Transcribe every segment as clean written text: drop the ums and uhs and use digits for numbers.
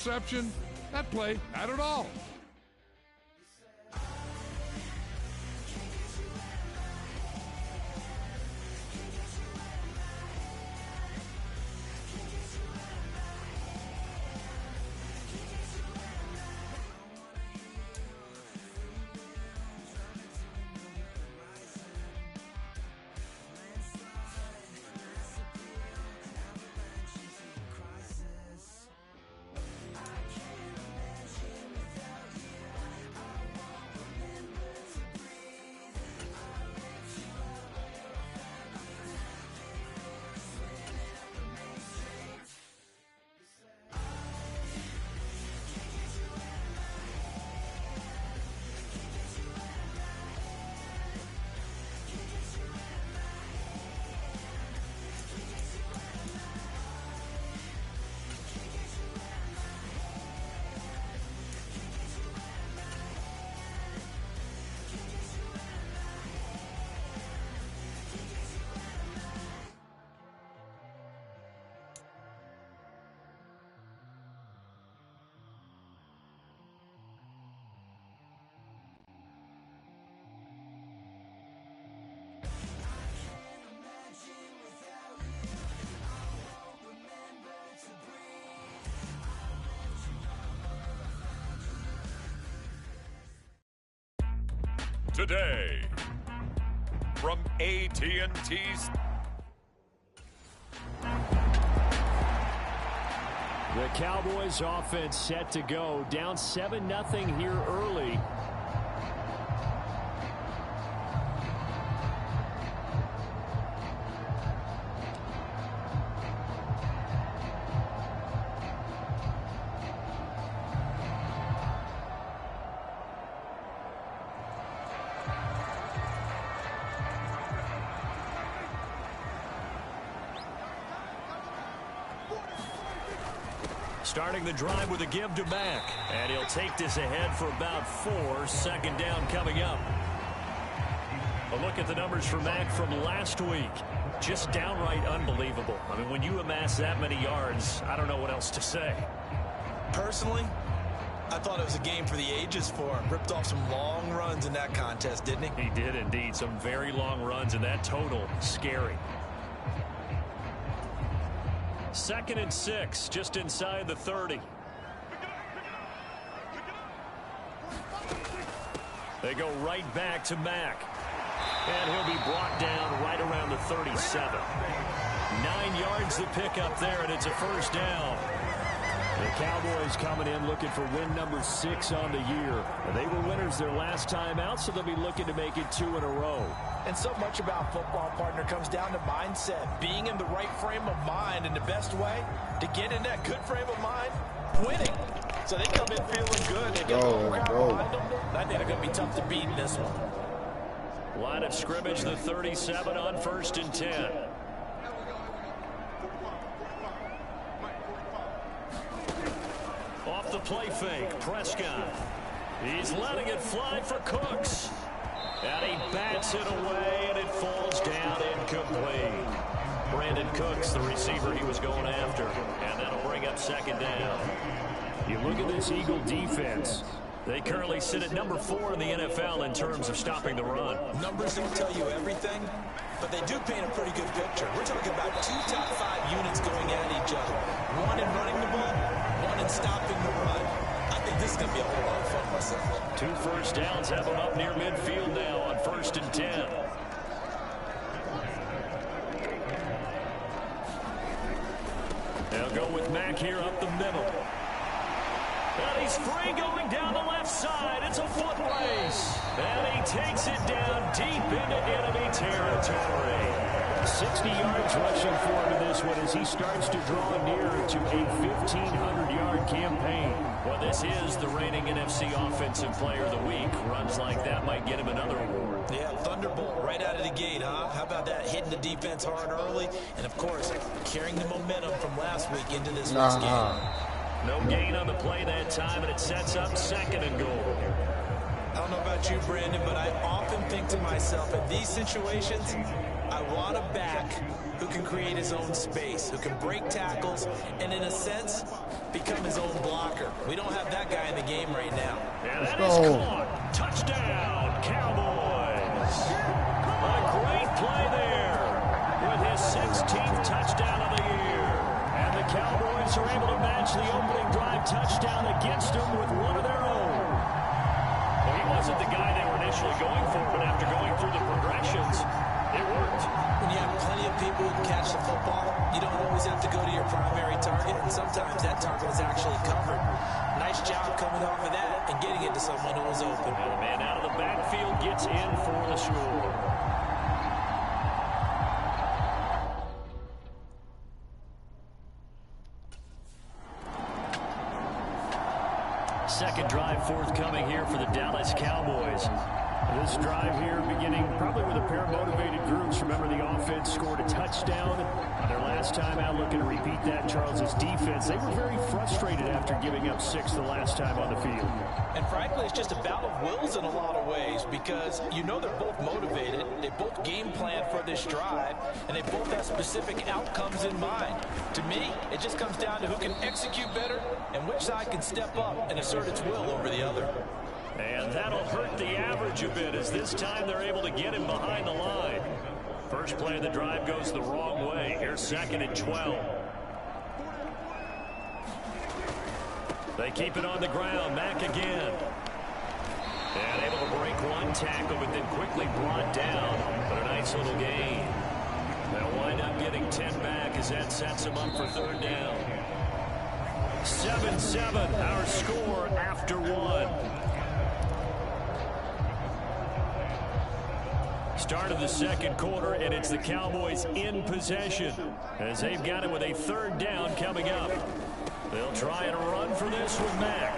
Interception. That play had it all. Today, from AT&T's. The Cowboys offense set to go. Down 7-0 here early. Starting the drive with a give to Mack. And he'll take this ahead for about 4. Second down coming up. A look at the numbers for Mack from last week. Just downright unbelievable. I mean, when you amass that many yards, I don't know what else to say. Personally, I thought it was a game for the ages for him. Ripped off some long runs in that contest, didn't he? He did indeed. Some very long runs, and that total, scary. 2nd and 6, just inside the 30. They go right back to Mack. And he'll be brought down right around the 37. 9 yards to pick up there, and it's a first down. The Cowboys coming in looking for win number 6 on the year. They were winners their last time out, so they'll be looking to make it 2 in a row. And so much about football, partner, comes down to mindset. Being in the right frame of mind, and the best way to get in that good frame of mind, winning. So they come in feeling good. They get behind them. I think they're going to be tough to beat in this one. Line of scrimmage, the 37 on 1st and 10. Off the play fake, Prescott. He's letting it fly for Cooks. And he bats it away, and it falls down incomplete. Brandon Cooks, the receiver he was going after. And that'll bring up 2nd down. You look at this Eagle defense. They currently sit at number 4 in the NFL in terms of stopping the run. Numbers don't tell you everything, but they do paint a pretty good picture. We're talking about 2 top 5 units going at each other. One in running the ball, one in stopping the run. I think this is going to be a whole lot of fun myself. 2 first downs have them up near midfield now on 1st and 10. They'll go with Mack here up the middle. And he's free going down the left side. It's a foot race. And he takes it down deep into enemy territory. 60 yards rushing for him in this one as he starts to draw near to a 1,500-yard campaign. Well, this is the reigning NFC Offensive Player of the Week. Runs like that might get him another award. Yeah, Thunderbolt right out of the gate, huh? How about that? Hitting the defense hard early. And, of course, carrying the momentum from last week into this week's game. No gain on the play that time, and it sets up 2nd and goal. I don't know about you, Brandon, but I often think to myself, in these situations, I want a back who can create his own space, who can break tackles, and in a sense, become his own blocker. We don't have that guy in the game right now. And that is caught. Touchdown, Cowboys. What a great play there with his 16th touchdown of the year. And the Cowboys are able to match the opening drive touchdown against them with one of their own. Well, he wasn't the guy they were initially going for, but after going through the progressions, it worked. When you have plenty of people who can catch the football, you don't always have to go to your primary target, and sometimes that target is actually covered. Nice job coming off of that and getting it to someone who was open. And the man out of the backfield gets in for the score. Second drive forthcoming here for the Dallas Cowboys. This drive here beginning probably with a pair of motivated groups. Remember, the offense scored a touchdown their last time out. Looking to repeat that. Charles's defense, they were very frustrated after giving up 6 the last time on the field. And frankly, it's just a battle of wills in a lot of ways, because you know they're both motivated, they both game plan for this drive, and they both have specific outcomes in mind. To me, it just comes down to who can execute better and which side can step up and assert its will over the other. And that'll hurt the average a bit, as this time they're able to get him behind the line. First play of the drive goes the wrong way. Here's 2nd and 12. They keep it on the ground. Mack again. And able to break one tackle, but then quickly brought down. But a nice little gain. They'll wind up getting 10 back as that sets them up for 3rd down. 7-7, our score after 1. Start of the second quarter, and it's the Cowboys in possession as they've got it with a 3rd down coming up. They'll try and run for this with Mack.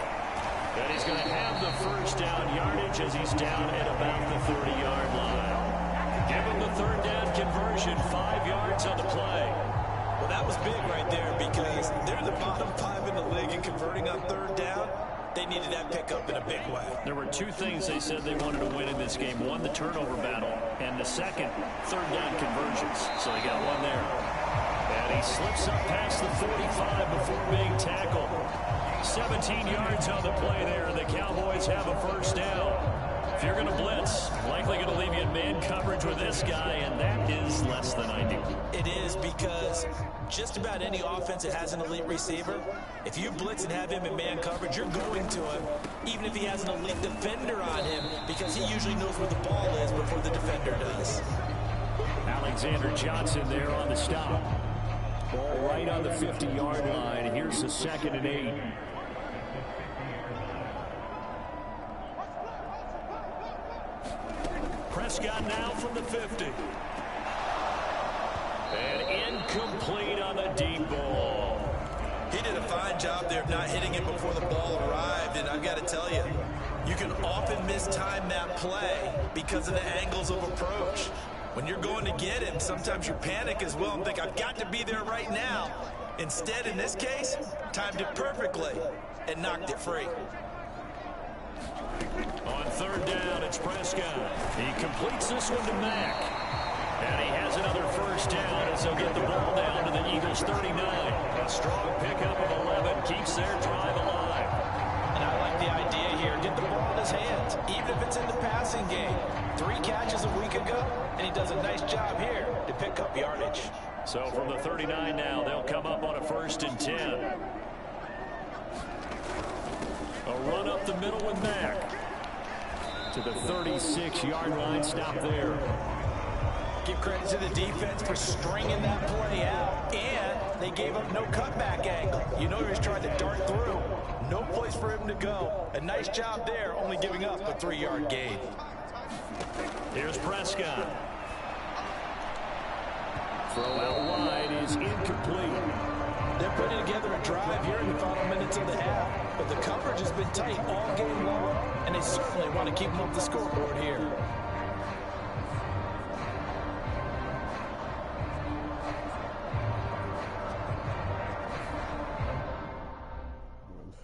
And he's going to have the 1st down yardage as he's down at about the 30-yard line. Give him the 3rd down conversion, 5 yards on the play. Well, that was big right there, because they're the bottom 5 in the league in converting on 3rd down. They needed that pickup in a big way. There were 2 things they said they wanted to win in this game. One, the turnover battle, and the second, 3rd down conversions. So they got one there. And he slips up past the 45 before being tackled. 17 yards on the play there, and the Cowboys have a 1st down. If you're going to blitz, likely going to leave you in man coverage with this guy, and that is less than ideal. It is, because just about any offense that has an elite receiver, if you blitz and have him in man coverage, you're going to him, even if he has an elite defender on him, because he usually knows where the ball is before the defender does. Alexander Johnson there on the stop. Ball right on the 50-yard line. Here's the 2nd and 8. Prescott now from the 50. And incomplete on the deep ball. He did a fine job there of not hitting it before the ball arrived, and I've got to tell you, you can often mistime that play because of the angles of approach. When you're going to get him, sometimes you panic as well and think, I've got to be there right now. Instead, in this case, timed it perfectly and knocked it free. On 3rd down, it's Prescott. He completes this one to Mack. And he has another 1st down as they'll get the ball down to the Eagles' 39. A strong pickup of 11 keeps their drive alive. And I like the idea here. Get the ball in his hands, even if it's in the passing game. 3 catches a week ago, and he does a nice job here to pick up yardage. So from the 39 now, they'll come up on a 1st and 10. A run up the middle with Mack. To the 36-yard line, stop there. Give credit to the defense for stringing that play out, and they gave up no cutback angle. You know he was trying to dart through. No place for him to go. A nice job there, only giving up a 3-yard gain. Here's Prescott. Throw out wide is incomplete. They're putting together a drive here in the final minutes of the half, but the coverage has been tight all game long, and they certainly want to keep them off the scoreboard here.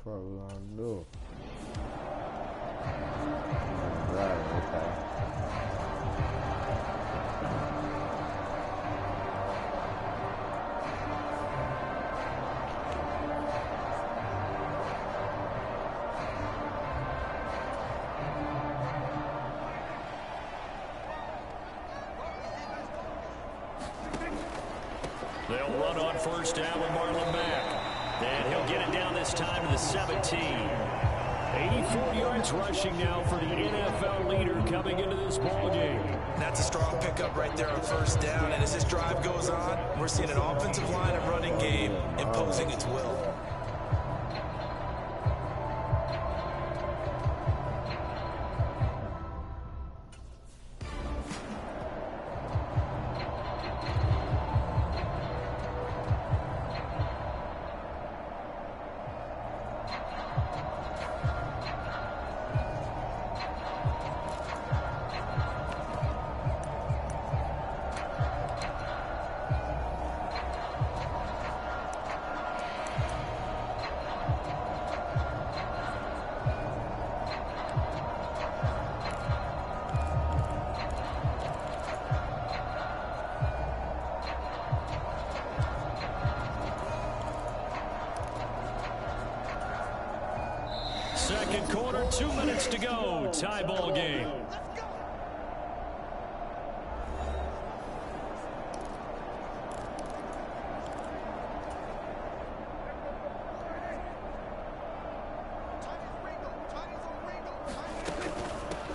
What are we gonna do? Right, okay. They'll run on first down with Marlon Mack. And he'll get it down this time to the 17. 84 yards rushing now for the NFL leader coming into this ball game. That's a strong pickup right there on first down. And as this drive goes on, we're seeing an offensive line and running game imposing its will. Second quarter, 2 minutes to go. Tie ball game.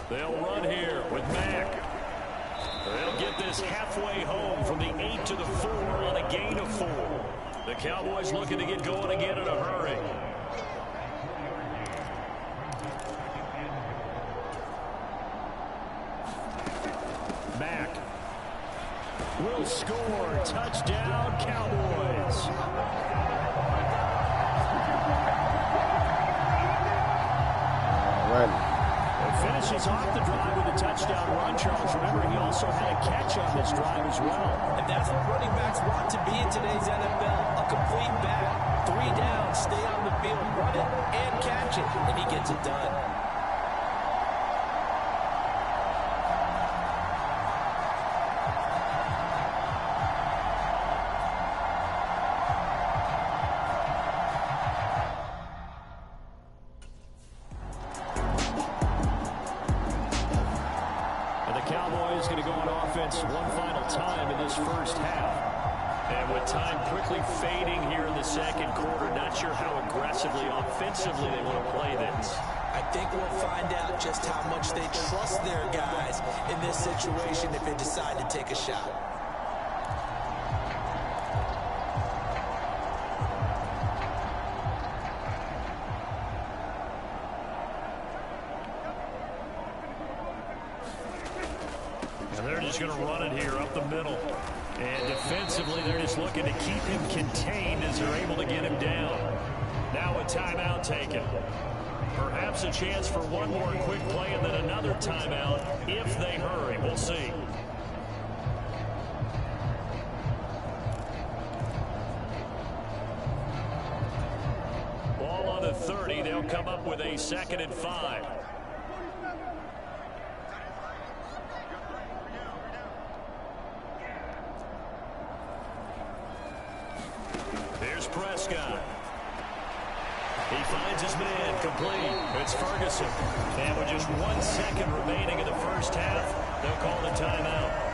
They'll run here with Mack. They'll get this halfway home from the 8 to the 4 on a gain of 4. The Cowboys looking to get going again in a hurry. Mack will score. Touchdown, Cowboys. Finishes off the drive with a touchdown run, Charles. Remember, he also had a catch on this drive as well. And that's what running backs want to be in today's NFL. A complete back. 3 down, stay on the field, run it, and catch it. And he gets it done. Cowboys going to go on offense one final time in this first half. And with time quickly fading here in the second quarter, not sure how aggressively, offensively they want to play this. I think we'll find out just how much they trust their guys in this situation if they decide to take a shot. They're just going to run it here up the middle. And defensively, they're just looking to keep him contained as they're able to get him down. Now a timeout taken. Perhaps a chance for one more quick play and then another timeout if they hurry. We'll see. Ball on the 30. They'll come up with a 2nd and 5. Here's Prescott. He finds his man complete. It's Ferguson. And with just 1 second remaining in the first half, they'll call the timeout.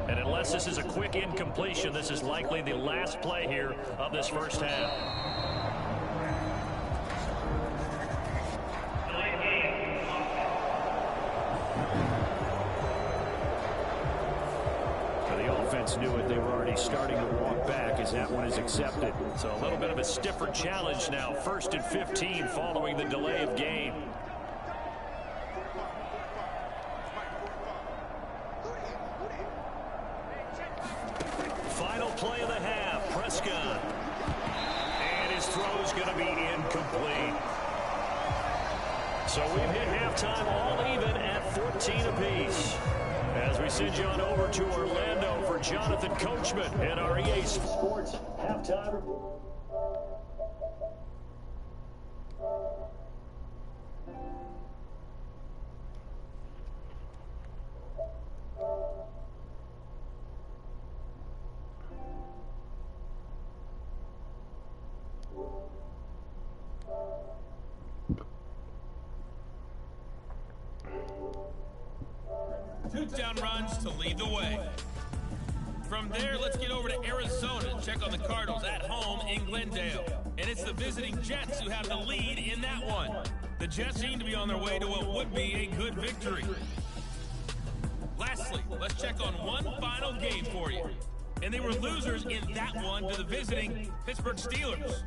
And unless this is a quick incompletion, this is likely the last play here of this first half. The offense knew it. They were already starting to walk back as that one is accepted. So a little bit of a stiffer challenge now. 1st and 15 following the delay of game. Final play of the half, Prescott. And his throw is going to be incomplete. So we've hit halftime all even at 14 apiece. As we send you on over to Orlando for Jonathan Coachman at our EA Sports halftime report. Two down runs to lead the way. From there, let's get over to Arizona and check on the Cardinals at home in Glendale. And it's the visiting Jets who have the lead in that one. The Jets seem to be on their way to what would be a good victory. Lastly, let's check on one final game for you. And they were losers in that one to the visiting Pittsburgh Steelers.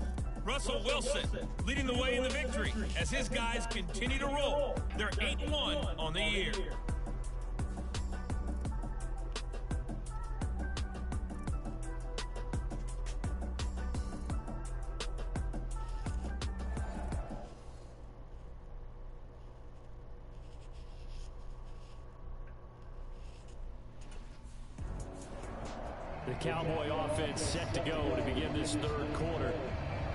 Russell Wilson leading the way in the victory as his guys continue to roll. They're 8-1 on the year. The Cowboy offense set to go to begin this third quarter.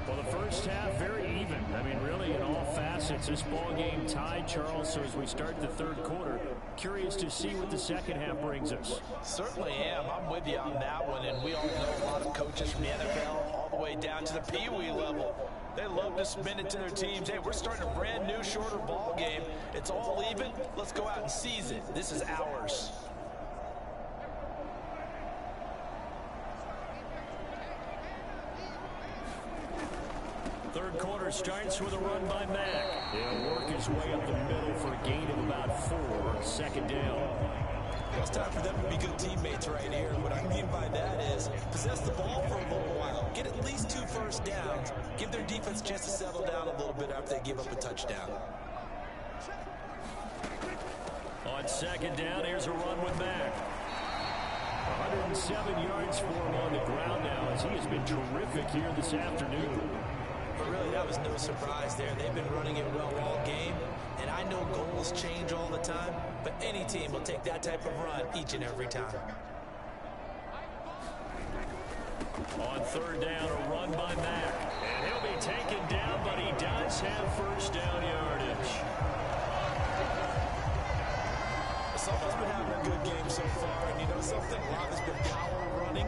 Well, the first half, very even. I mean, really, in all facets, this ball game tied, Charles. So as we start the third quarter, curious to see what the second half brings us. Certainly am. I'm with you on that one. And we all know a lot of coaches from the NFL all the way down to the Pee Wee level. They love to spin it to their teams. Hey, we're starting a brand new, shorter ball game. It's all even. Let's go out and seize it. This is ours. Third quarter starts with a run by Mack. He'll work his way up the middle for a gain of about 4. Second down. It's time for them to be good teammates right here. What I mean by that is possess the ball for a little while. Get at least 2 first downs. Give their defense a chance to settle down a little bit after they give up a touchdown. On second down, here's a run with Mack. 107 yards for him on the ground now as he has been terrific here this afternoon. But really, that was no surprise there. They've been running it well all game. And I know goals change all the time, but any team will take that type of run each and every time. On third down, a run by Mack. And he'll be taken down, but he does have first down yardage. Someone's been having a good game so far, and you know something? A lot has been power running.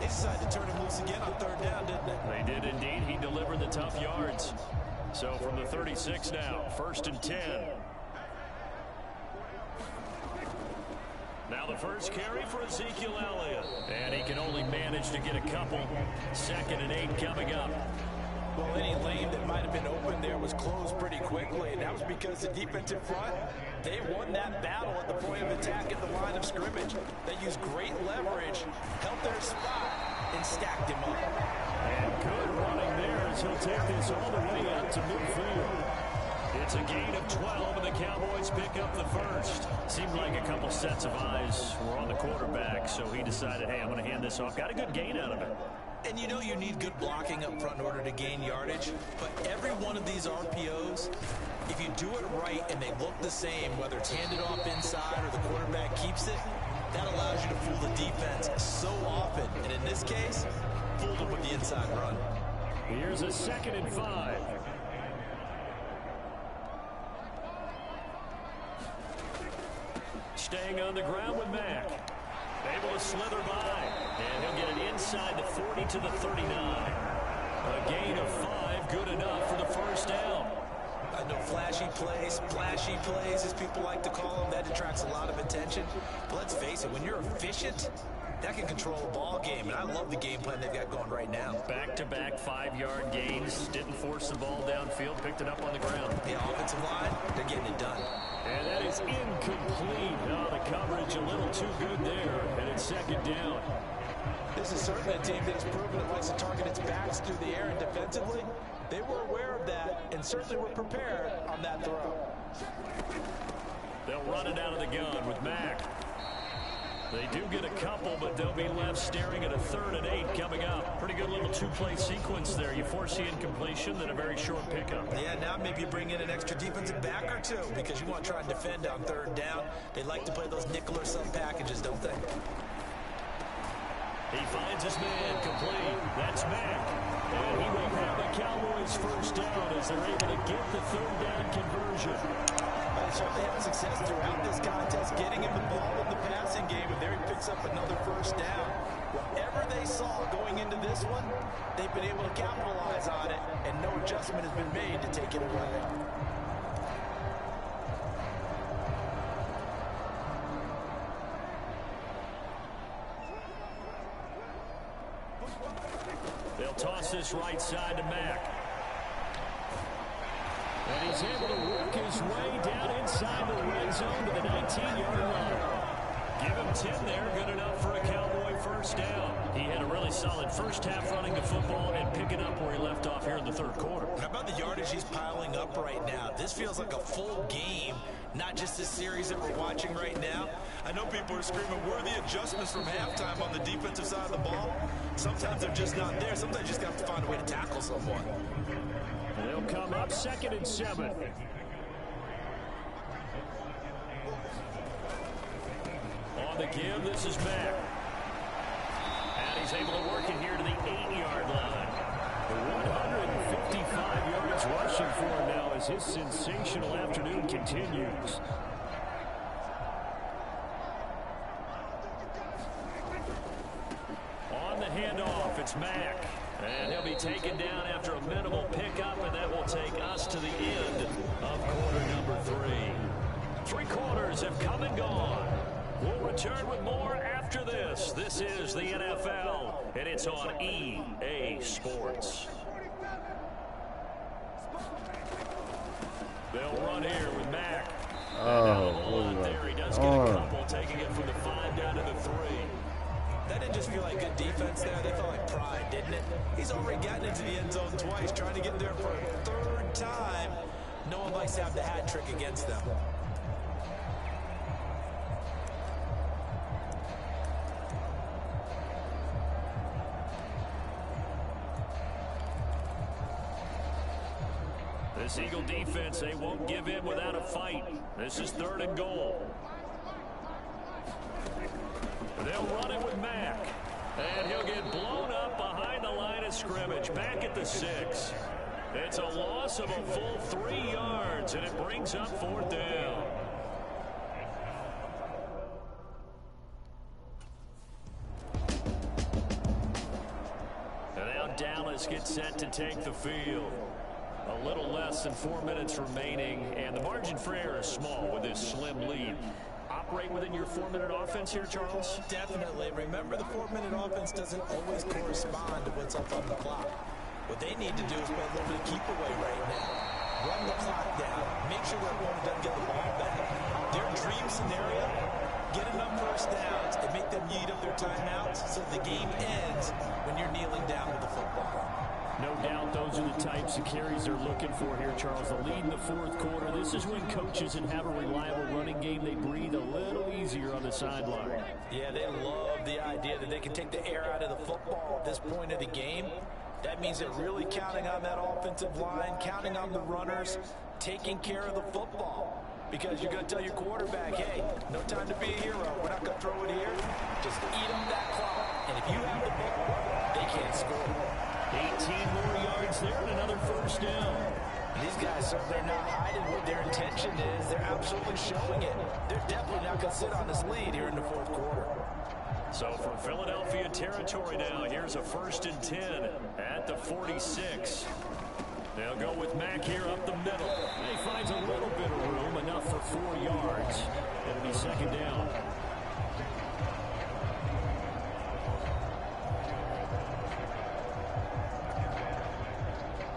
They decided to turn him loose again on third down, didn't they? They did indeed. He delivered the tough yards. So from the 36 now, 1st and 10. Now the first carry for Ezekiel Elliott. And he can only manage to get a couple. 2nd and 8 coming up. Well, any lane that might have been open there was closed pretty quickly, and that was because the defensive front, they won that battle at the point of attack at the line of scrimmage. They used great leverage, held their spot, and stacked him up. And good running there as he'll take this all the way out to midfield. It's a gain of 12, and the Cowboys pick up the first. Seemed like a couple sets of eyes were on the quarterback, so he decided, hey, I'm going to hand this off. Got a good gain out of it. And you know you need good blocking up front in order to gain yardage, but every one of these RPOs, if you do it right and they look the same, whether it's handed off inside or the quarterback keeps it, that allows you to fool the defense so often. And in this case, fooled them with the inside run. Here's a 2nd and 5. Staying on the ground with Mack. Able to slither by. And he'll get it inside the 40 to the 39. A gain of 5, good enough for the first down. I know flashy plays, as people like to call them, that attracts a lot of attention. But let's face it, when you're efficient, that can control a ball game. And I love the game plan they've got going right now. Back-to-back 5-yard gains. Didn't force the ball downfield. Picked it up on the ground. The offensive line, they're getting it done. And that is incomplete. Oh, the coverage a little too good there. And it's 2nd down. This is certainly a team that has proven it likes to target its backs through the air and defensively. They were aware of that and certainly were prepared on that throw. They'll run it out of the gun with Mack. They do get a couple, but they'll be left staring at a 3rd and 8 coming up. Pretty good little 2-play sequence there. You force the incompletion, then a very short pickup. Yeah, now maybe you bring in an extra defensive back or two because you want to try and defend on 3rd down. They like to play those nickel or sub packages, don't they? He finds his man complete. That's Mack. And he will grab the Cowboys first down as they're able to get the 3rd down conversion. They certainly had success throughout this contest, getting him the ball in the passing game, and there he picks up another first down. Whatever they saw going into this one, they've been able to capitalize on it, and no adjustment has been made to take it away. They'll toss this right side to Mack. And he's able to work his way down inside the red zone to the 19-yard line. Give him 10 there, good enough for a Cowboy first down. He had a really solid first half running the football and picking up where he left off here in the 3rd quarter. How about the yardage he's piling up right now? This feels like a full game, not just this series that we're watching right now. I know people are screaming, where are the adjustments from halftime on the defensive side of the ball? Sometimes they're just not there. Sometimes you just have to find a way to tackle someone. They'll come up 2nd and 7. On the give, this is Mack. And he's able to work it here to the 8-yard line. 155 yards rushing for him now as his sensational afternoon continues. On the handoff, it's Mack. And he'll be taken down after a minimal pickup, and that will take us to the end of quarter number 3. 3 quarters have come and gone. We'll return with more after this. This is the NFL, and it's on EA Sports. They'll run here with Mack. Oh, there he does get a couple, taking it from the 5 down to the 3. That didn't just feel like good defense there. They felt like pride, didn't it? He's already gotten into the end zone twice, trying to get there for a 3rd time. No one likes to have the hat trick against them. This Eagle defense, they won't give in without a fight. This is 3rd and goal. They'll run it with Mack. And he'll get blown up behind the line of scrimmage. Back at the 6. It's a loss of a full 3 yards, and it brings up 4th down. And now Dallas gets set to take the field. A little less than 4 minutes remaining, and the margin for error is small with this slim lead. Operate within your 4-minute offense here, Charles? Definitely. Remember, the 4-minute offense doesn't always correspond to what's up on the clock. What they need to do is play a little bit of keep away right now. Run the clock down. Make sure their opponent doesn't get the ball back. Their dream scenario, get enough first downs and make them eat up their timeouts so the game ends when you're kneeling down with the football. No doubt those are the types of carries they're looking for here, Charles. The lead in the 4th quarter. This is when coaches that have a reliable running game, they breathe a little easier on the sideline. Yeah, they love the idea that they can take the air out of the football at this point of the game. That means they're really counting on that offensive line, counting on the runners, taking care of the football. Because you're going to tell your quarterback, hey, no time to be a hero. We're not going to throw it here. Just eat up that clock. And if you have the ball, they can't score. 18 more yards there and another first down. These guys, they're not hiding what their intention is. They're absolutely showing it. They're definitely not going to sit on this lead here in the 4th quarter. So from Philadelphia territory now, here's a 1st and 10 at the 46. They'll go with Mack here up the middle. He finds a little bit of room, enough for 4 yards. It'll be 2nd down.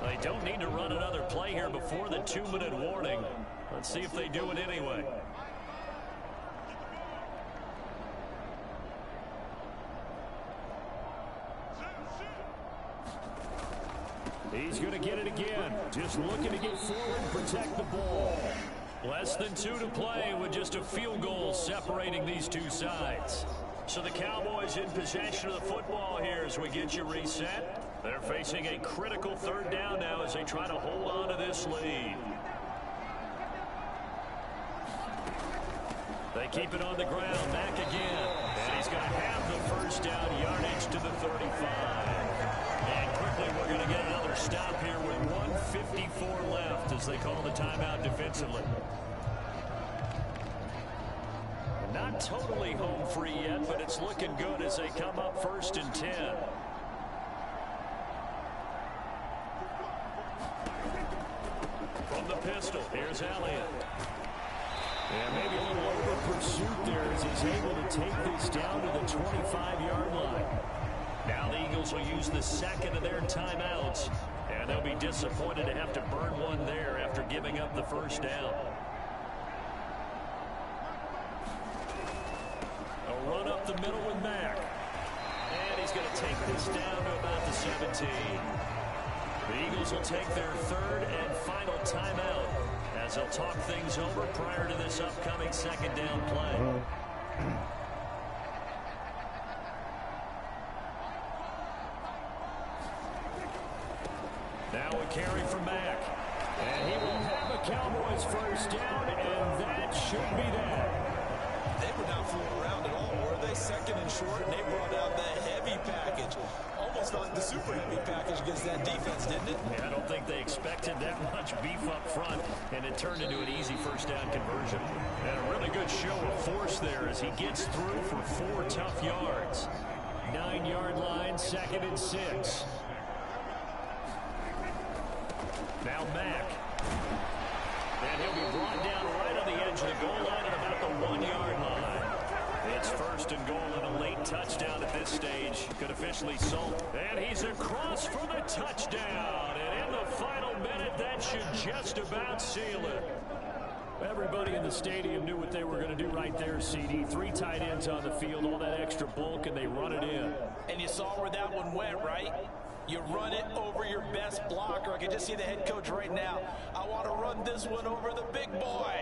They don't need to run another play here before the 2-minute warning. Let's see if they do it anyway. He's going to get it again. Just looking to get forward and protect the ball. Less than 2 to play with just a field goal separating these two sides. So the Cowboys in possession of the football here as we get you reset. They're facing a critical 3rd down now as they try to hold on to this lead. They keep it on the ground. Back again. And he's going to have the 1st down yardage to the 35. And quickly we're going to get another stop here with 1:54 left as they call the timeout defensively. Not totally home free yet, but it's looking good as they come up 1st and 10. From the pistol, here's Elliott. And maybe a little over pursuit there as he's able to take this down to the 25-yard line. Now the Eagles will use the 2nd of their timeouts, and they'll be disappointed to have to burn one there after giving up the 1st down. A run up the middle with Mack. And he's going to take this down to about the 17. The Eagles will take their 3rd and final timeout as they'll talk things over prior to this upcoming 2nd down play. Now a carry from Mack. And he will have a Cowboys 1st down, and that should be that. They were not fooling around at all, were they? 2nd and short, and they brought out the heavy package. Almost like the super heavy package against that defense, didn't it? Yeah, I don't think they expected that much beef up front, and it turned into an easy 1st down conversion. And a really good show of force there as he gets through for 4 tough yards. 9-yard line, 2nd and 6. Now Mack. And he'll be brought down right on the edge of the goal line at about the 1-yard line. It's 1st and goal and a late touchdown at this stage. Could officially salt. And he's across for the touchdown. And in the final minute, that should just about seal it. Everybody in the stadium knew what they were going to do right there, CD. 3 tight ends on the field, all that extra bulk, and they run it in. And you saw where that one went, right? You run it over your best blocker. I can just see the head coach right now. I want to run this one over the big boy.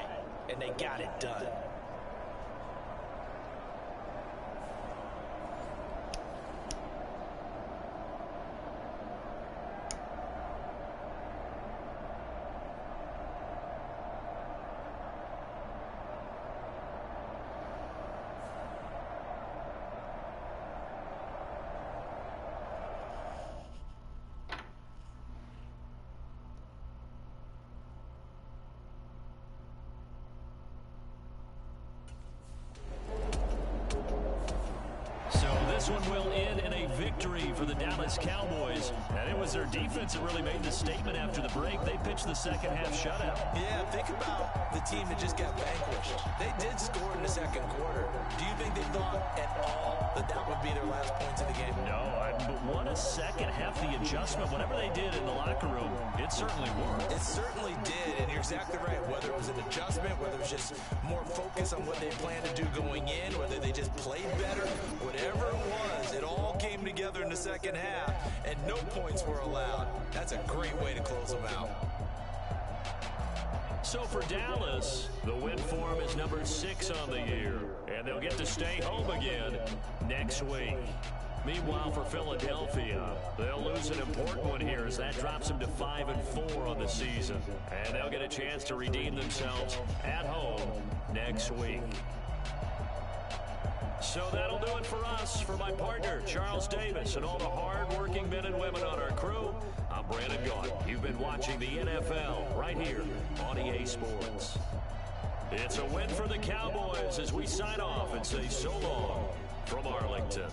And they got it done. This one will end in a victory for the Dallas Cowboys. And it was their defense that really made the statement after the break. They pitched the 2nd half shutout. Yeah, think about the team that just got vanquished. They did score in the 2nd quarter. Do you think they thought at all that that would be their last points of the game? No, but what a 2nd half, the adjustment. Whatever they did in the locker room, it certainly worked. It certainly did, and you're exactly right. Whether it was an adjustment, whether it was just more focus on what they planned to do going in, whether they just played better, whatever it was, it all came together in the 2nd half, and no points were allowed. That's a great way to close them out. So for Dallas, the win for them is number 6 on the year, and they'll get to stay home again next week. Meanwhile, for Philadelphia, they'll lose an important one here as that drops them to 5-4 on the season, and they'll get a chance to redeem themselves at home next week. So that'll do it for us. For my partner, Charles Davis, and all the hard-working men and women on our crew, I'm Brandon Gaunt. You've been watching the NFL right here on EA Sports. It's a win for the Cowboys as we sign off and say so long from Arlington.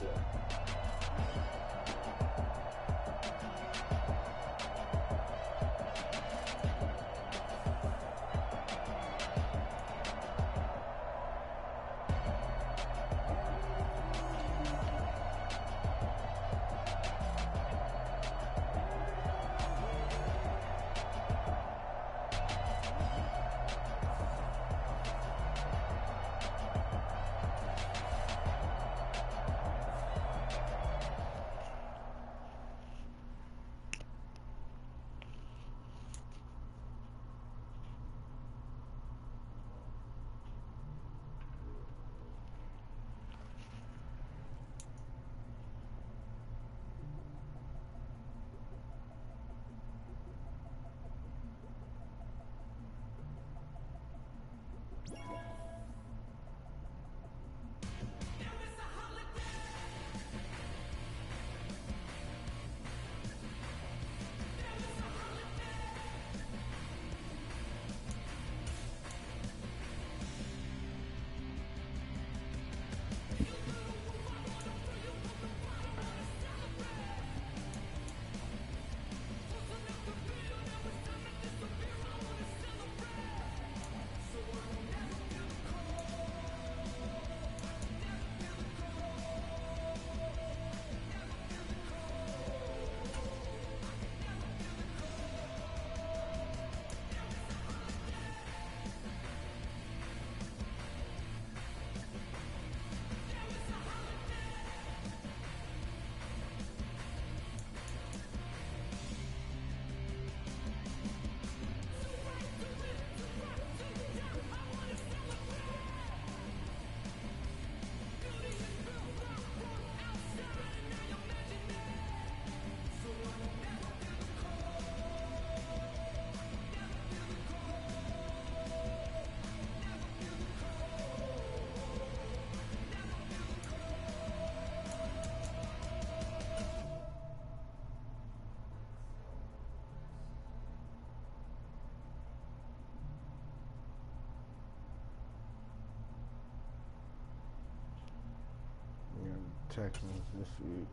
Texans this week.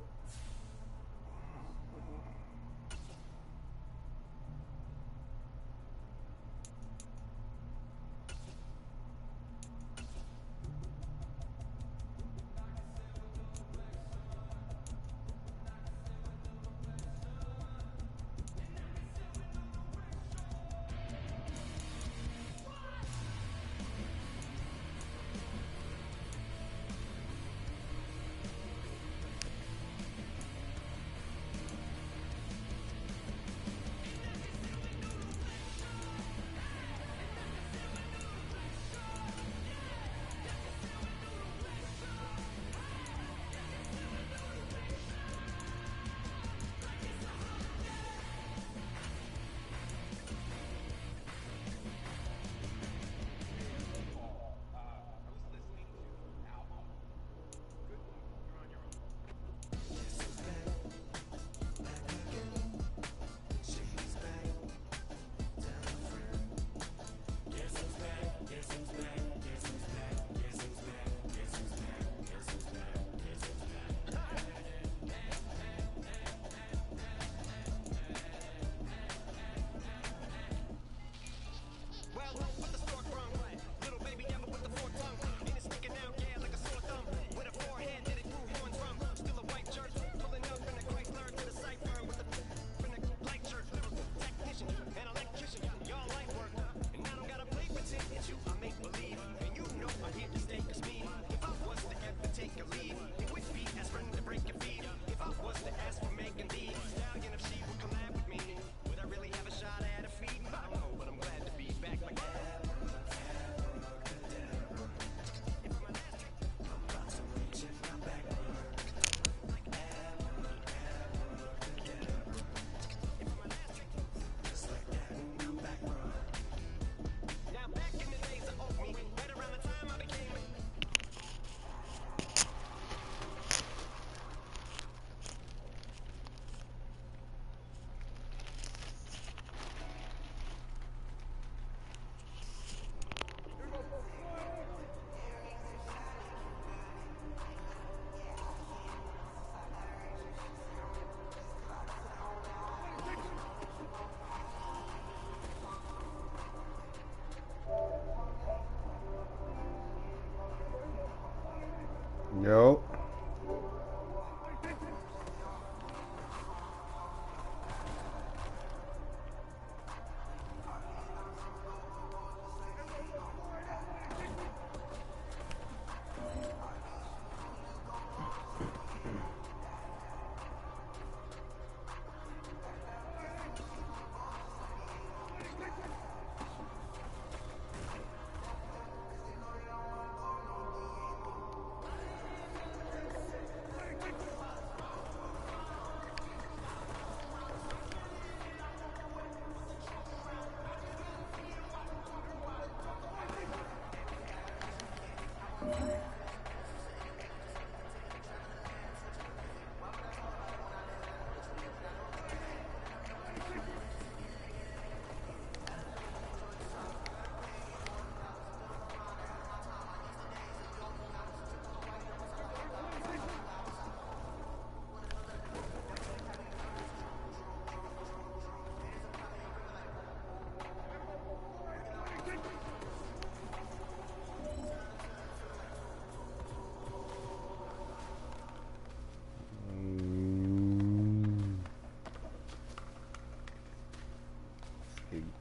Yo.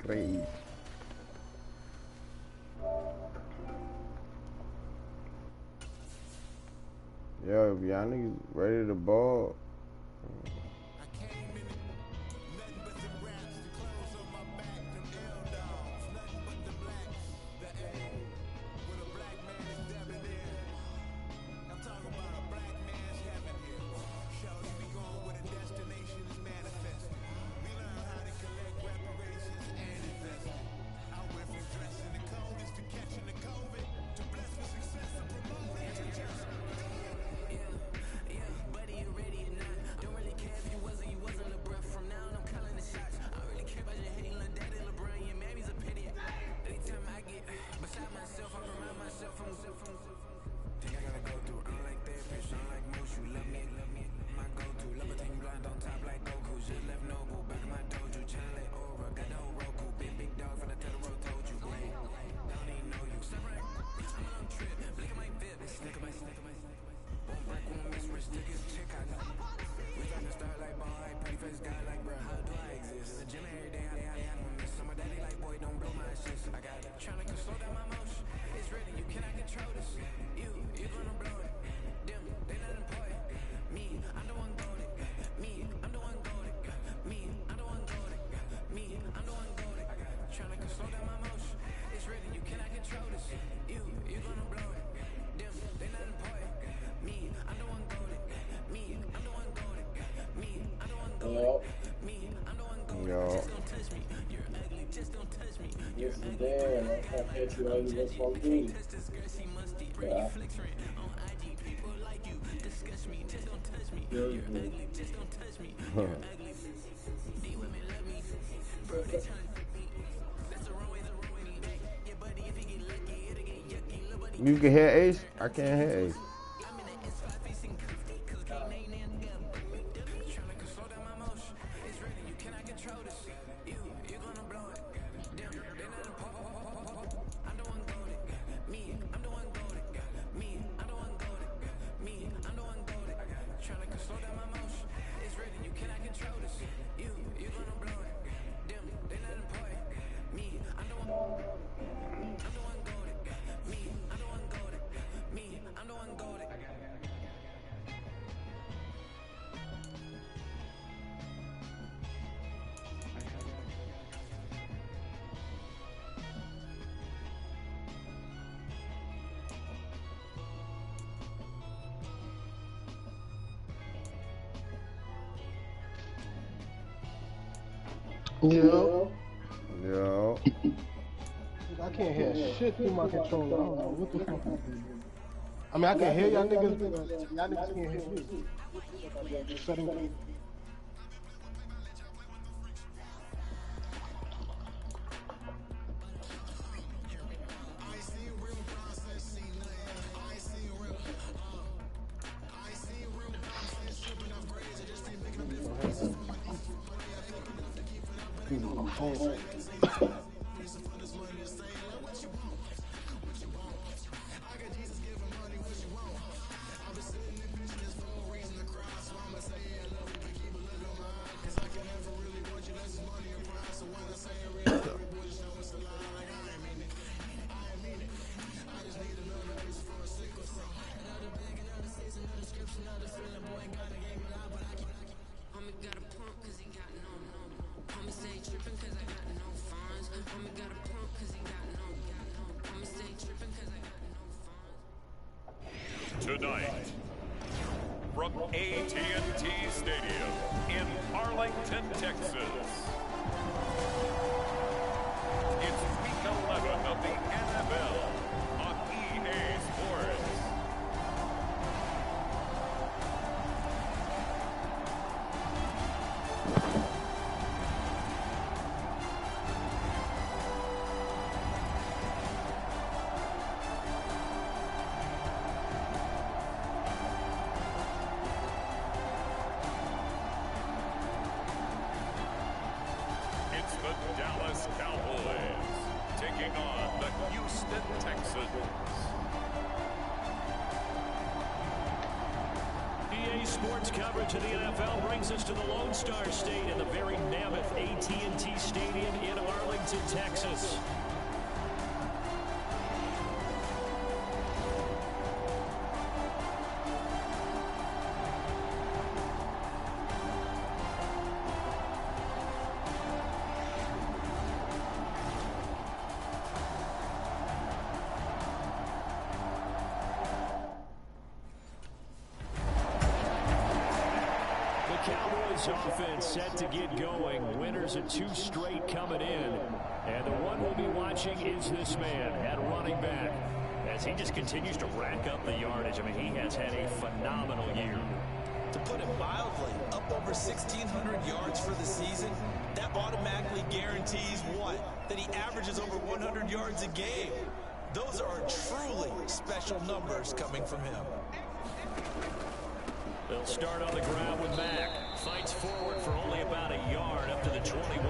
Great. Yo, if y'all niggas ready to ball. Buddy, you ready? Yo. Yes, damn. I can't catch you while you was smoking. Yeah. You can hear Ace? I can't hear Ace. Yo. Yo. I can't hear shit through my controller. I don't know what the fuck I'm doing. I mean, I can hear y'all niggas, but y'all niggas can't hear me. Setting. Tonight, from AT&T Stadium in Arlington, Texas, it's Week 11 of the NFL on EA Sports. Dallas Cowboys taking on the Houston Texans. EA Sports coverage of the NFL brings us to the Lone Star State in the very mammoth AT&T Stadium in Arlington, Texas. Cowboys offense set to get going. Winners of 2 straight coming in. And the one we'll be watching is this man at running back, as he just continues to rack up the yardage. I mean, he has had a phenomenal year. To put it mildly, up over 1,600 yards for the season, that automatically guarantees what? That he averages over 100 yards a game. Those are truly special numbers coming from him. They'll start on the ground with Mack. Fights forward for only about a yard up to the 21.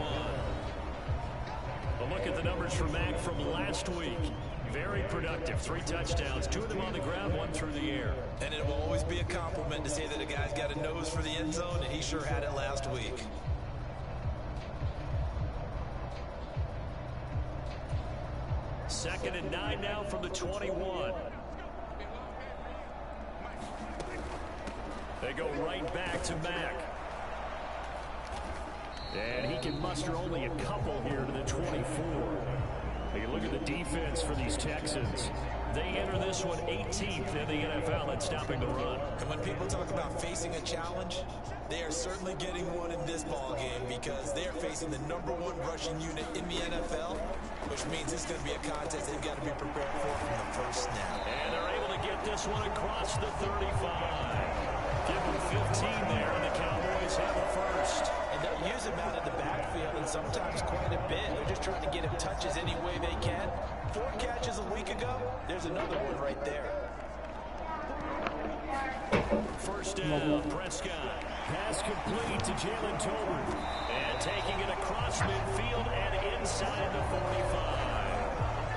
A look at the numbers for Mack from last week. Very productive. 3 touchdowns, 2 of them on the ground, 1 through the air. And it will always be a compliment to say that a guy's got a nose for the end zone, and he sure had it last week. Second and 9 now from the 21. They go right back to Mack. And he can muster only a couple here to the 24. You look at the defense for these Texans. They enter this one 18th in the NFL at stopping the run. And when people talk about facing a challenge, they are certainly getting one in this ball game because they are facing the #1 rushing unit in the NFL, which means it's going to be a contest they've got to be prepared for from the first snap. And they're able to get this one across the 35. Give them 15 there, and the Cowboys have a first. And they'll use him out of the backfield, and sometimes quite a bit. They're just trying to get him touches any way they can. 4 catches a week ago. There's another one right there. First down, Prescott. Pass complete to Jalen Tolbert. And taking it across midfield and inside the 45.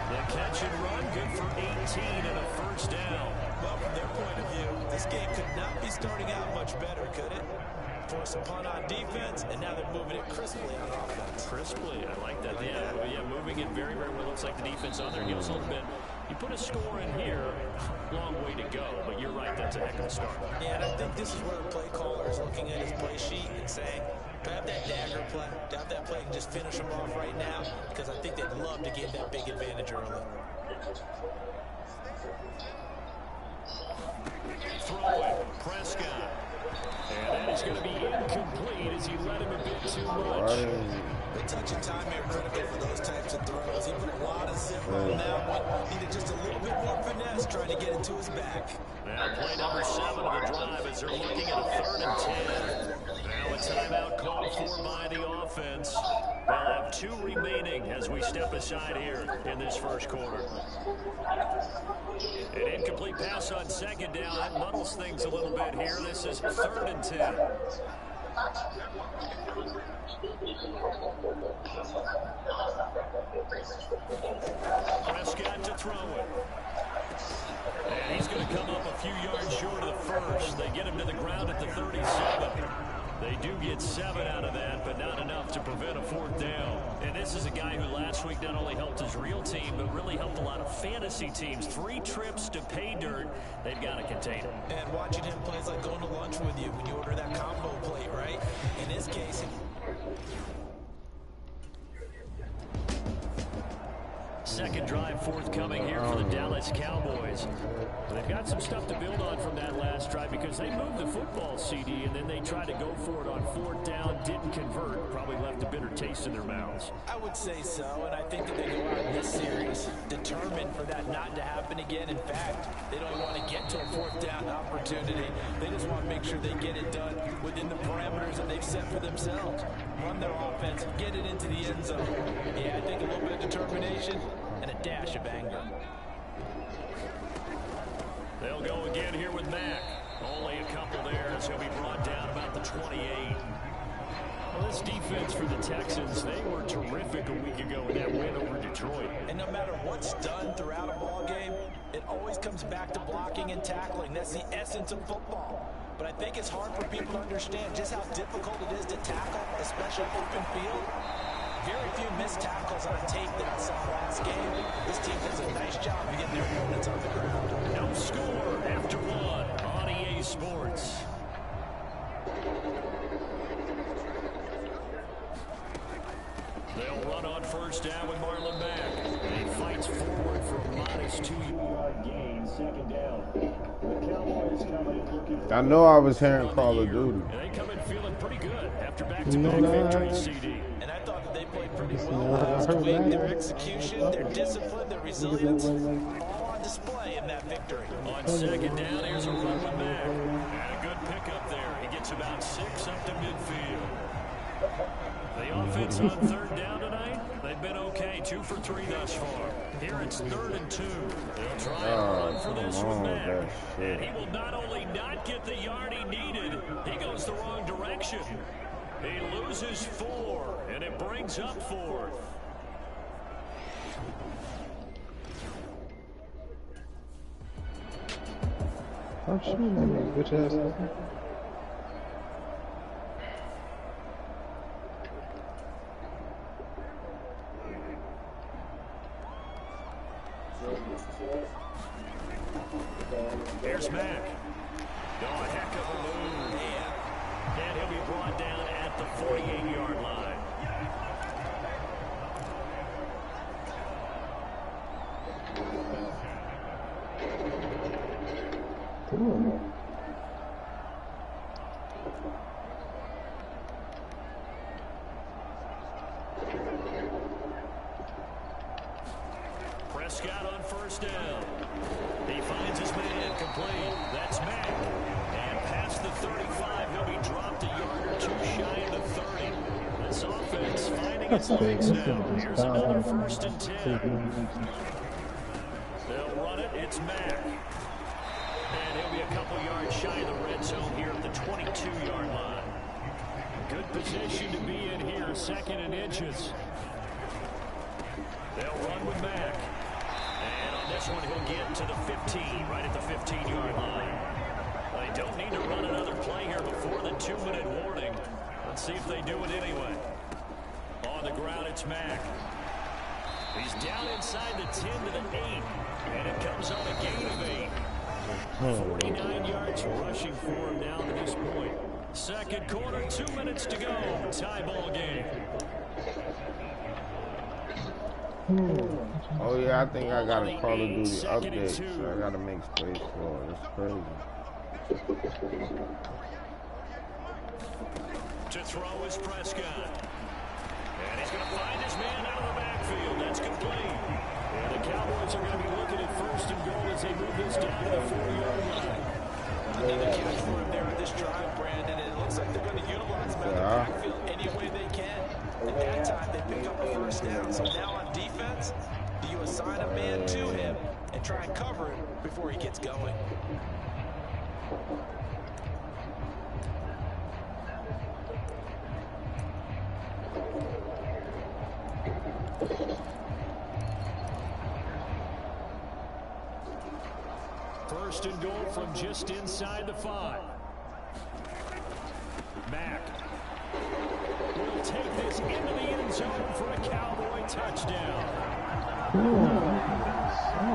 The catch and run, good for 18 and a first down. Well, from their point of view, this game could not be starting out much better, could it? Force a punt on defense, and now they're moving it crisply on offense. Crisply, I like that. Yeah, moving it very, very well. Looks like the defense on there gives a little bit. You put a score in here, long way to go, but you're right, that's a heck of a start. Yeah, and I think this is where the play caller is looking at his play sheet and saying, grab that dagger play, grab that play and just finish them off right now, because I think they'd love to get that big advantage early. Throwing, Prescott. And that is going to be incomplete as he led him a bit too much. The touch and time are critical for those types of throws. He put a lot of zip on that one. Needed just a little bit more finesse trying to get it to his back. Now play number 7 of the drive as they're looking at a 3rd and 10. Now a timeout called for by the offense. They'll have 2 remaining as we step aside here in this first quarter. An incomplete pass on 2nd down. That muddles things a little bit here. This is 3rd and 10. Prescott to throw it. And he's going to come up a few yards short of the first. They get him to the ground at the 37. They do get 7 out of that, but not enough to prevent a 4th down. And this is a guy who last week not only helped his real team, but really helped a lot of fantasy teams. 3 trips to pay dirt. They've got to contain him. And watching him play is like going to lunch with you when you order that combo plate, right? In this case, Second drive forthcoming here for the Dallas Cowboys. They've got some stuff to build on from that last drive because they moved the football, CD, and then they tried to go for it on 4th down, didn't convert, probably left a bitter taste in their mouths. I would say so, and I think that they go out in this series determined for that not to happen again. In fact, they don't want to get to a 4th down opportunity. They just want to make sure they get it done within the parameters that they've set for themselves. Run their offense, get it into the end zone. Yeah, I think a little bit of determination and a dash of anger. They'll go again here with Mack. Only a couple there as he'll be brought down about the 28. Well, this defense for the Texans, they were terrific a week ago in that win over Detroit. And no matter what's done throughout a ball game, it always comes back to blocking and tackling. That's the essence of football. But I think it's hard for people to understand just how difficult it is to tackle, especially open field. Very few missed tackles on tape that I saw last game. This team does a nice job of getting their opponents on the ground. No score after 1 on EA Sports. They'll run on 1st down with Marlon Mack. He fights forward for a modest 2-yard gain, 2nd down. The Cowboys come in looking. I know I was hearing Call of Duty. And they come in feeling pretty good after back-to-back victories, CD. And I thought that they played pretty well last week. Their execution, their discipline, their resilience, all on display in that victory. On 2nd down, here's a run with Mack. And a good pickup there. He gets about 6 up to midfield. The offense on 3rd down tonight, they've been okay. 2 for 3 thus far. Here it's 3rd and 2. They'll try and run for this with Mack. And he will not only not get the yard he needed, he goes the wrong direction. He loses 4, and it brings up 4th. I'm sure that bitch ass nigga. Here's Mack. Oh, a heck of a move. And he'll be brought down at the 48-yard line. Prescott on first down. He finds his man complete. That's Mack. And past the 35, he'll be dropped a yard or two shy of the 30. This offense finding its legs now. Here's another 1st and 10. They'll run it. It's Mack. And he'll be a couple yards shy of the red zone here at the 22-yard line. Good position to be in here, 2nd and inches. They'll run with Mack. And on this one, he'll get to the 15, right at the 15-yard line. They don't need to run another play here before the 2-minute warning. Let's see if they do it anyway. On the ground, it's Mack. He's down inside the 10 to the 8. And it comes on a gain of 8. 49 yards rushing for him now to this point. Second quarter, 2 minutes to go. Tie ball game. Oh yeah, I think I got a Call of Duty update, so I gotta make space for it. It's crazy. To throw is Prescott. And he's going to find his man out of the backfield. That's complete. And the Cowboys are going to be looking at 1st and goal as they move this down to the 4-yard line. Another huge for him there in this drive, Brandon. And it looks like they're going to utilize him out of the backfield any way they can. At that time, they pick up a 1st down. So now on defense, do you assign a man to him and try and cover him before he gets going? First and goal from just inside the 5. Mack will take this into the end zone for a Cowboy touchdown.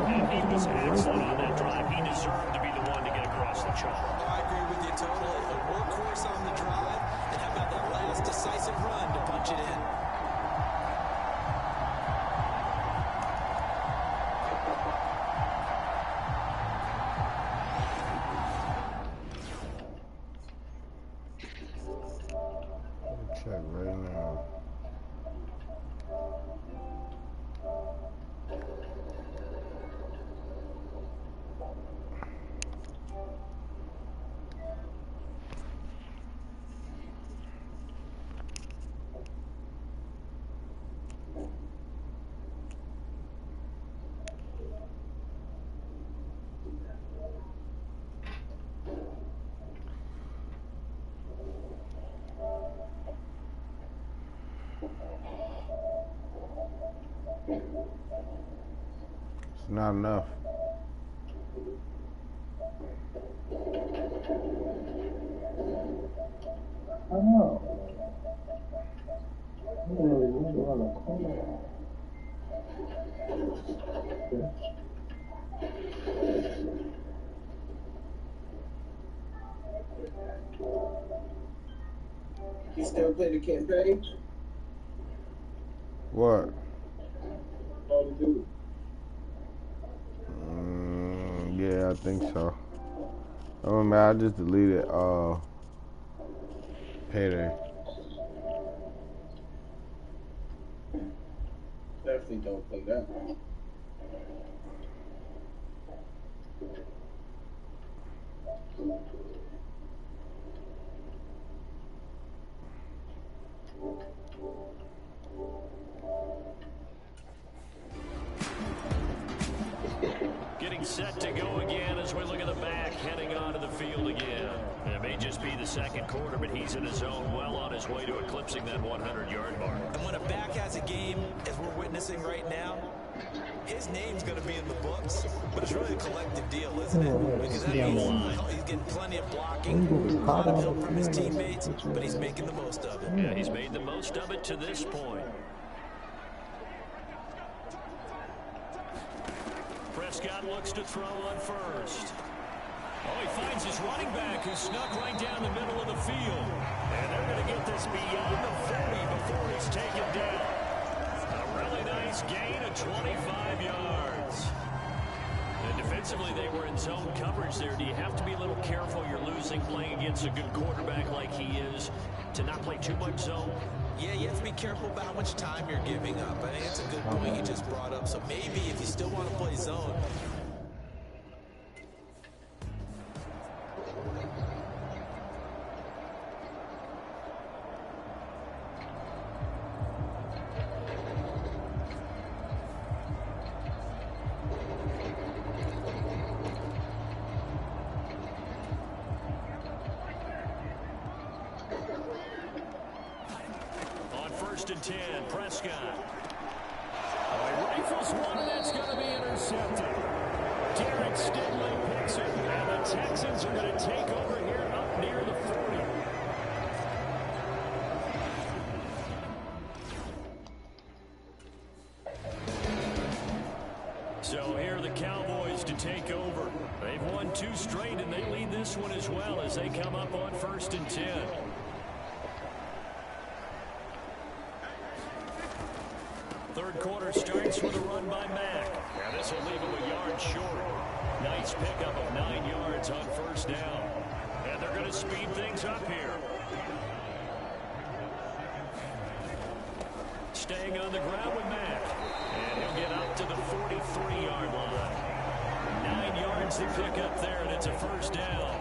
And he was excellent on that drive. He deserved to be the one to get across the chalk. I agree with you totally. A workhorse on the drive, and how about that last decisive run to punch it in? Check right now. It's not enough. I know. I don't really want to run a corner. You still play the campaign? What? Call of Duty. Yeah, I think so. Oh man, I just deleted Payday. Definitely don't play that. Getting set to go again as we look at the back heading onto the field again. It may just be the second quarter, but he's in his zone well on his way to eclipsing that 100-yard mark. And when a back has a game, as we're witnessing right now, his name's going to be in the books, but it's really a collective deal, isn't it? Because that means he's getting plenty of blocking, a lot of help from his teammates, but he's making the most of it. Yeah, he's made the most of it to this point. Prescott looks to throw on first. Oh, he finds his running back who snuck right down the middle of the field. And they're going to get this beyond the 40 before he's taken down. A really nice gain of 25 yards. And defensively, they were in zone coverage there. Do you have to be a little careful? You're losing playing against a good quarterback like he is to not play too much zone? Yeah, you have to be careful about how much time you're giving up. I think it's a good point you just brought up. So maybe if you still want to play zone, First and 10, Prescott. He rifles one, and that's going to be intercepted. Derek Stingley picks it, and the Texans are going to take over here up near the 40. So here are the Cowboys to take over. They've won 2 straight, and they lead this one as well as they come up on first and 10. Third quarter starts with a run by Mack. Now this will leave him a yard short. Nice pickup of 9 yards on first down. And they're going to speed things up here. Staying on the ground with Mack. And he'll get up to the 43-yard line. 9 yards to pick up there, and it's a first down.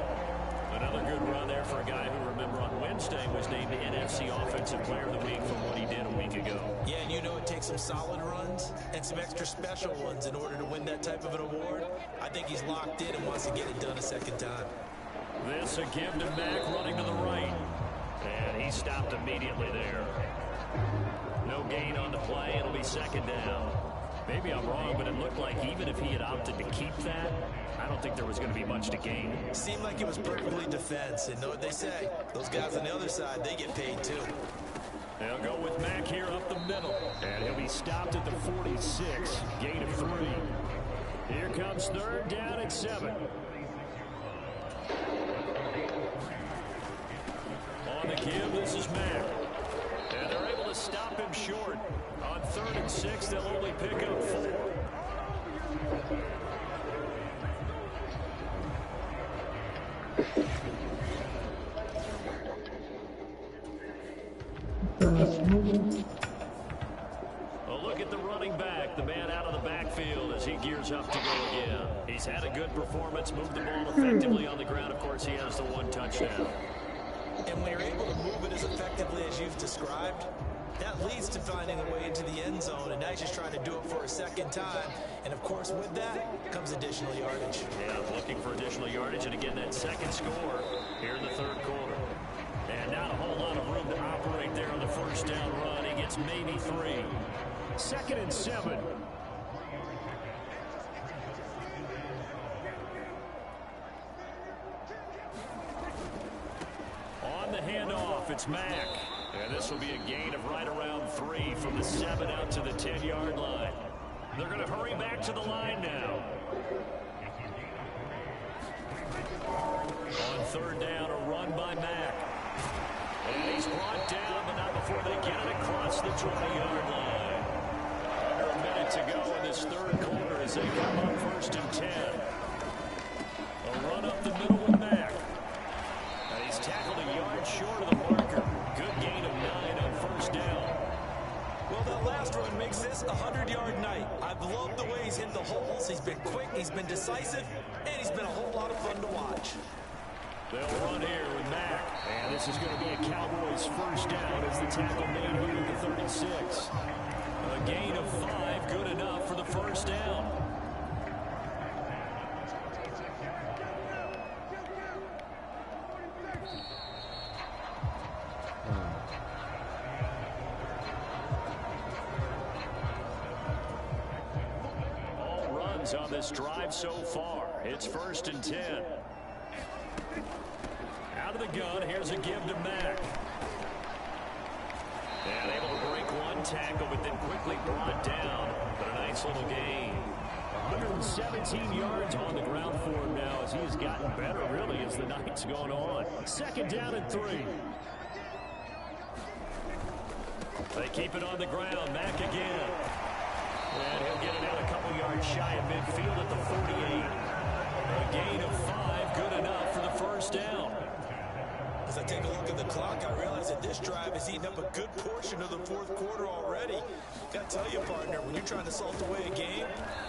Another good run there for a guy who, remember, on Wednesday was named NFC Offensive Player of the Week for what he did a week ago. yeah, and you know it takes some solid runs and some extra special ones in order to win that type of an award. I think he's locked in and wants to get it done a second time. This a give to Mack running to the right. And he stopped immediately there. No gain on the play. It'll be second down. Maybe I'm wrong, but it looked like even if he had opted to keep that, I don't think there was going to be much to gain. Seemed like it was perfectly defense, and know what they say. Those guys on the other side, they get paid too. They'll go with Mack here up the middle. And he'll be stopped at the 46. Gain of 3. Here comes third down at 7. On the give, this is Mack. And they're able to stop him short. On 3rd and 6, they'll only pick up 4. A look at the running back, the man out of the backfield as he gears up to go again. He's had a good performance, moved the ball effectively on the ground. Of course, he has the 1 touchdown. And when you're able to move it as effectively as you've described, that leads to finding a way into the end zone, and now he's just trying to do it for a second time. And, of course, with that comes additional yardage. Yeah, looking for additional yardage, and again, that second score here in the 3rd quarter. And not a whole lot of room to operate there on the first down run. He gets maybe 3. 2nd and 7. On the handoff, it's Mack. And this will be a gain of right around 3 from the 7 out to the 10-yard line. They're going to hurry back to the line now. On 3rd down, a run by Mack. And he's brought down, but not before they get it across the 20-yard line. Under a minute to go in this 3rd quarter as they come up 1st and 10. A run up the middle with Mack. And he's tackled a yard short of the marker. Good gain of 9 on 1st down. Well, that last run makes this a 100-yard night. I've loved the way he's hit the holes. He's been quick, he's been decisive, and he's been a whole lot of fun to watch. They'll run here with Mack. And this is going to be a Cowboys first down as the tackle made here at the 36. A gain of 5, good enough for the first down. All runs on this drive so far. It's 1st and 10. Out of the gun, here's a give to Mack. And able to break 1 tackle, but then quickly brought down. But a nice little gain. 117 yards on the ground for him now as he has gotten better, really, as the night's gone on. 2nd down and 3. They keep it on the ground. Mack again. And he'll get it out a couple yards shy of midfield at the 48. A gain of 5, good enough for the first down. As I take a look at the clock, I realize that this drive has eaten up a good portion of the fourth quarter already. Got to tell you, partner, when you're trying to salt away a game,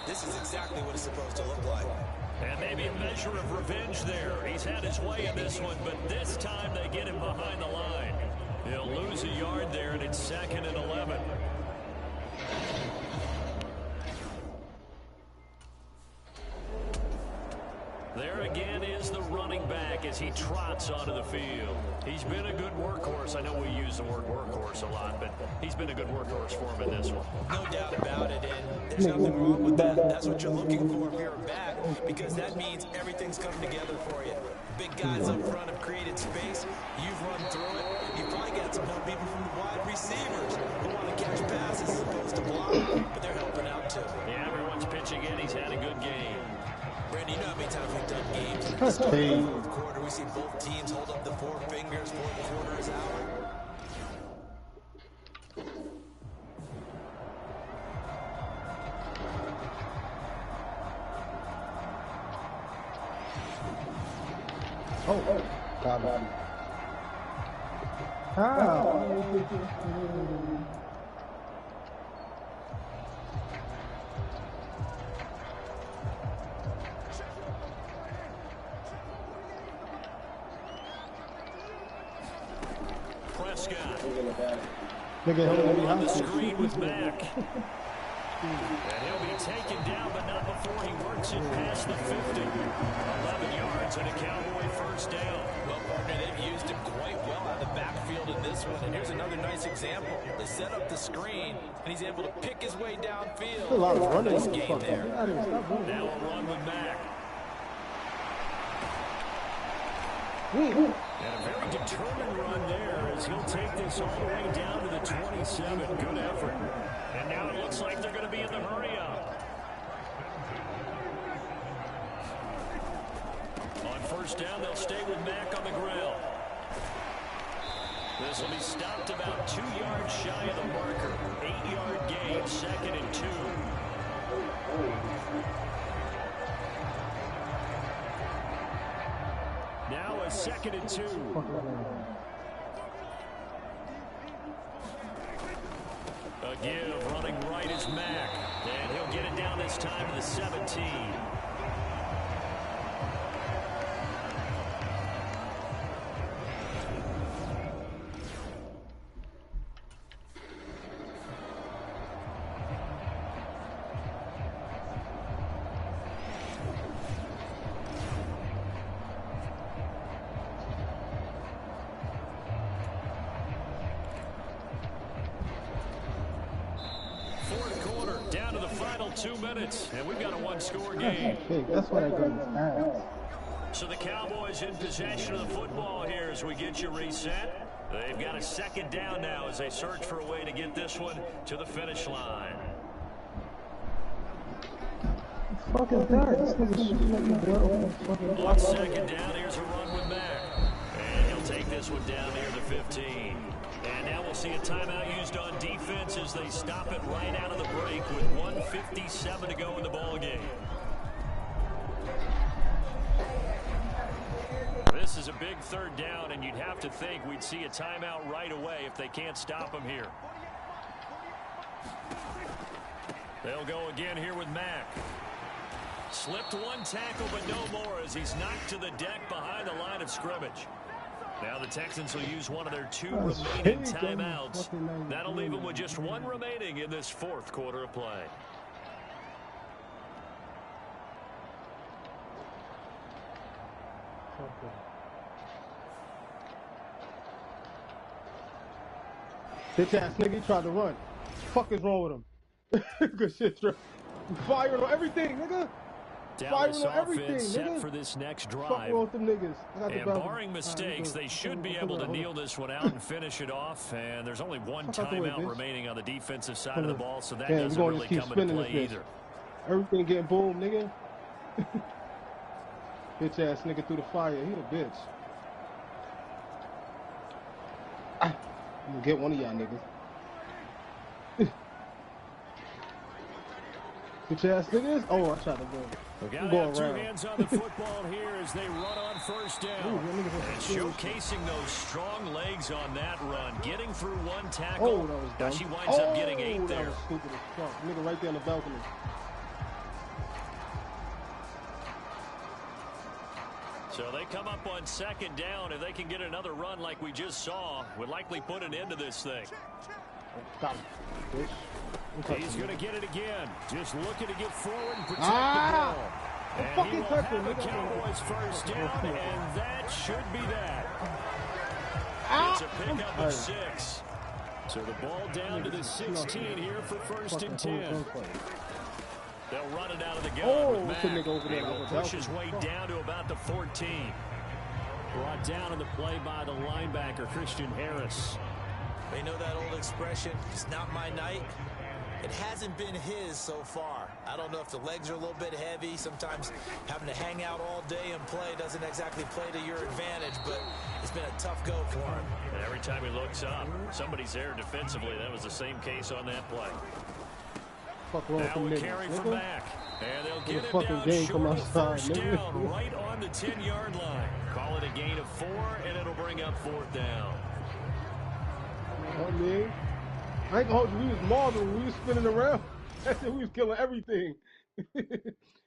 this is exactly what it's supposed to look like. And maybe a measure of revenge there. He's had his way in this one, but this time they get him behind the line. He'll lose a yard there, and it's 2nd and 11. There again is the running back as he trots onto the field. He's been a good workhorse. I know we use the word workhorse a lot, but he's been a good workhorse for him in this one. No doubt about it, and there's nothing wrong with that. That's what you're looking for if you're a back, because that means everything's coming together for you. Big guys up front have created space. You've run through it. You've probably got some help even from the wide receivers who want to catch passes as opposed to block, but they're helping out too. Yeah, everyone's pitching in. He's had a good game. Brandon, you know how many times we've done games in the start of the fourth quarter. We see both teams hold up the four fingers. Fourth quarter is out. Oh, got it. How? Prescott. Nigga, on the screen with Mack. And he'll be taken down, but not before he works it past the 50. 11 yards and a Cowboy first down. Well, partner, they've used him quite well out of the backfield in this one. And here's another nice example. They set up the screen, and he's able to pick his way downfield. A lot of running. Nice game there. Now a run with Mack. And a very determined run there as he'll take this all the way down to the 27. Good effort. And now it looks like they're going to be in the hurry-up. On first down, they'll stay with Mack on the ground. This will be stopped about 2 yards shy of the marker. 8-yard gain, 2nd and 2. Now a 2nd and 2. A give, running right is Mack. And he'll get it down this time to the 17. Fourth quarter, down to the final 2 minutes, and we've got a one-score game. That's what I got. So the Cowboys in possession of the football here as we get you reset. They've got a second down now as they search for a way to get this one to the finish line. Fucking that. On second down, here's a run with Mack. And he'll take this one down near the 15. And now we'll see a timeout used on defense as they stop it right out of the break with 1:57 to go in the ball game. This is a big third down, and you'd have to think we'd see a timeout right away if they can't stop him here. They'll go again here with Mack. Slipped one tackle, but no more as he's knocked to the deck behind the line of scrimmage. Now the Texans will use one of their 2 remaining timeouts. That'll leave them with just 1 remaining in this fourth quarter of play. Bitch ass nigga, he tried to run. Fuck is wrong with him? Good shit, Trey. Firing on everything, nigga. Dallas offense set for this next drive. And barring mistakes, they should be able to kneel this one out and finish it off. And there's only 1 timeout remaining on the defensive side of the ball, so that doesn't really come into play either. Everything getting boom, nigga. Bitch ass nigga through the fire. He the bitch. I'm gonna get one of y'all niggas. Bitch ass niggas? Oh, I tried to go. We got to have two hands on the football here as they run on first down. And showcasing those strong legs on that run. Getting through one tackle. Now she winds up getting 8 there. That was stupid as fuck. Nigga right there on the balcony. So they come up on second down. If they can get another run like we just saw, would likely put an end to this thing. Stop it. He's going to get it again. Just looking to get forward and protect the ball. And he will have a Cowboys first down, and that should be that. It's a pickup of 6. So the ball down to the 16 here for first and 10. They'll run it out of the gun with Mack. He will push his way down to about the 14. Brought down in the play by the linebacker, Christian Harris. They know that old expression, it's not my night. It hasn't been his so far. I don't know if the legs are a little bit heavy. Sometimes having to hang out all day and play doesn't exactly play to your advantage, but it's been a tough go for him. And every time he looks up, somebody's there defensively. That was the same case on that play. Now a carry from Mack. And they'll get it down short of first down right on the 10-yard line. Call it a gain of 4, and it'll bring up 4th down. I ain't gonna hold you. We was Marvin. We was spinning around. I said we was killing everything.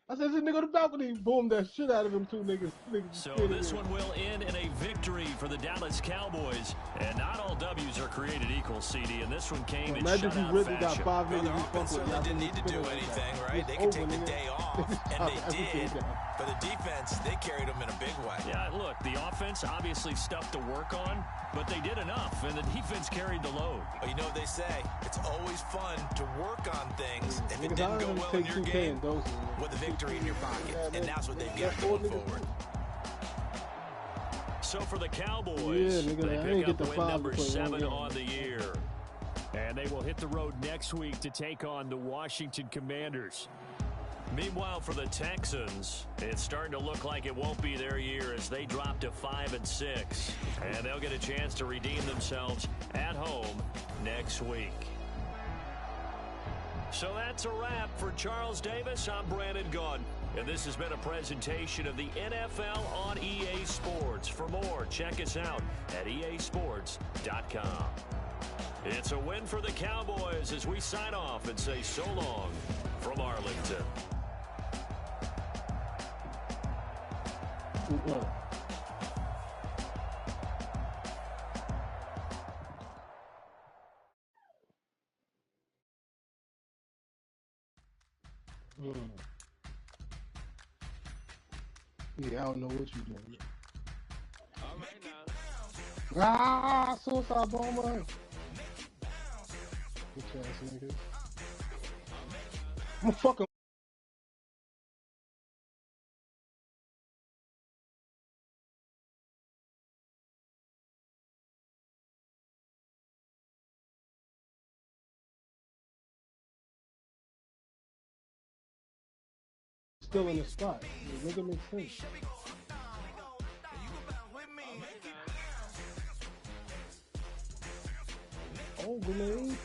I said, this nigga on the balcony. Boom, that shit out of them two niggas. So this one will end in a victory for the Dallas Cowboys. And not all W's are created equal, CD. And this one came in shutout really fashion. Got 5 well, their offense certainly didn't need to do anything, right? They could take the day off, and they did. For the defense, they carried them in a big way. Yeah, look, the offense obviously stuff to work on, but they did enough, and the defense carried the load. Well, you know what they say. It's always fun to work on things if it didn't go well in your game with a victory in your pocket, and that's what they've got going forward. So for the Cowboys, they pick up win number 7 on the year. And they will hit the road next week to take on the Washington Commanders. Meanwhile, for the Texans, it's starting to look like it won't be their year as they drop to 5-6. And they'll get a chance to redeem themselves at home next week. So that's a wrap for Charles Davis. I'm Brandon Gaudin. And this has been a presentation of the NFL on EA Sports. For more, check us out at easports.com. It's a win for the Cowboys as we sign off and say so long from Arlington. Yeah, I don't know what you're doing. Ah, suicide bomber. Bitch ass nigga. I'm a fucking. Still in the spot. Make it make sense. Oh, grenade.